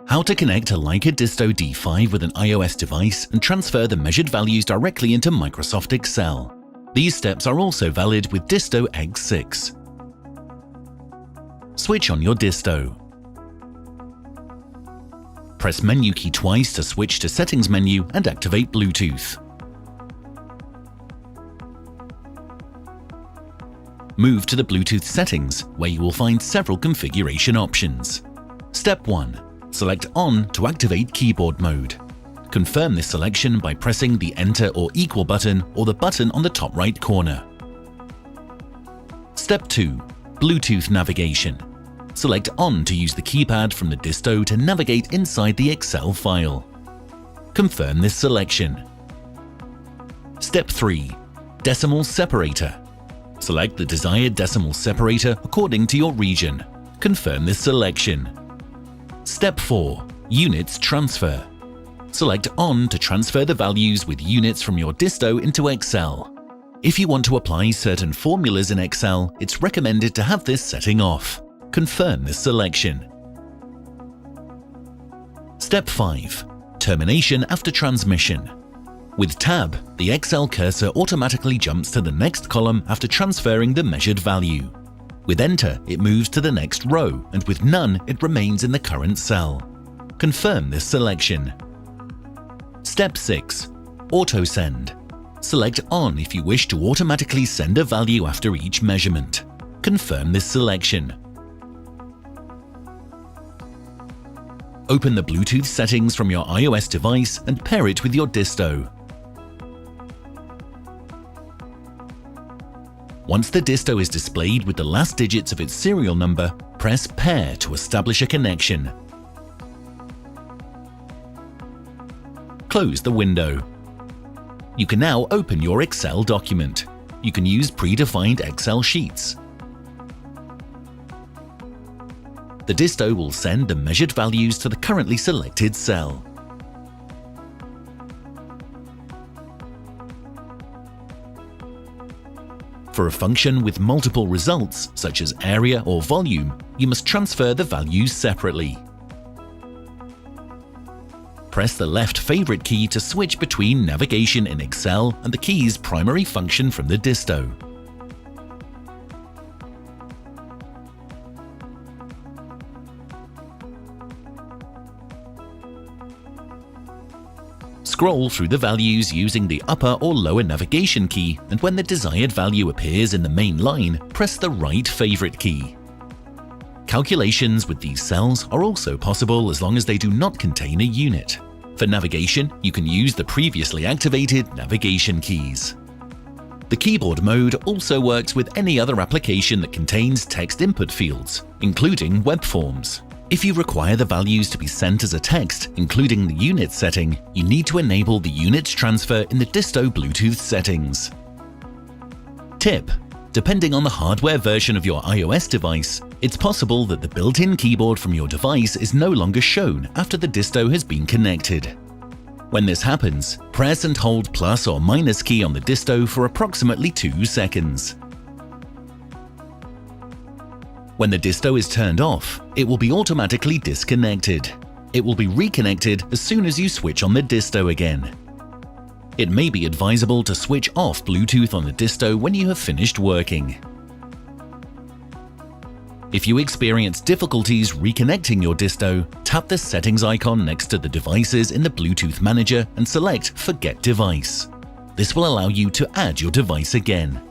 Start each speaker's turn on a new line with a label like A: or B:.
A: How to connect a Leica DISTO D5 with an iOS device and transfer the measured values directly into Microsoft Excel. These steps are also valid with DISTO X6. Switch on your DISTO. Press menu key twice to switch to Settings menu and activate Bluetooth. Move to the Bluetooth settings, where you will find several configuration options. Step 1. Select On to activate keyboard mode. Confirm this selection by pressing the Enter or Equal button or the button on the top right corner. Step 2. Bluetooth navigation. Select On to use the keypad from the DISTO to navigate inside the Excel file. Confirm this selection. Step 3. Decimal separator. Select the desired decimal separator according to your region. Confirm this selection. Step 4. Units transfer. Select On to transfer the values with units from your DISTO into Excel. If you want to apply certain formulas in Excel, it's recommended to have this setting off. Confirm this selection. Step 5. Termination after transmission. With Tab, the Excel cursor automatically jumps to the next column after transferring the measured value. With Enter, it moves to the next row, and with None, it remains in the current cell. Confirm this selection. Step 6. Auto Send. Select On if you wish to automatically send a value after each measurement. Confirm this selection. Open the Bluetooth settings from your iOS device and pair it with your DISTO. Once the DISTO is displayed with the last digits of its serial number, press Pair to establish a connection. Close the window. You can now open your Excel document. You can use predefined Excel sheets. The DISTO will send the measured values to the currently selected cell. For a function with multiple results, such as area or volume, you must transfer the values separately. Press the left favorite key to switch between navigation in Excel and the key's primary function from the DISTO. Scroll through the values using the upper or lower navigation key, and when the desired value appears in the main line, press the right favorite key. Calculations with these cells are also possible as long as they do not contain a unit. For navigation, you can use the previously activated navigation keys. The keyboard mode also works with any other application that contains text input fields, including web forms. If you require the values to be sent as a text, including the unit setting, you need to enable the units transfer in the DISTO Bluetooth settings. Tip: depending on the hardware version of your iOS device, it's possible that the built-in keyboard from your device is no longer shown after the DISTO has been connected. When this happens, press and hold plus or minus key on the DISTO for approximately 2 seconds. When the DISTO is turned off, it will be automatically disconnected. It will be reconnected as soon as you switch on the DISTO again. It may be advisable to switch off Bluetooth on the DISTO when you have finished working. If you experience difficulties reconnecting your DISTO, tap the settings icon next to the devices in the Bluetooth manager and select Forget Device. This will allow you to add your device again.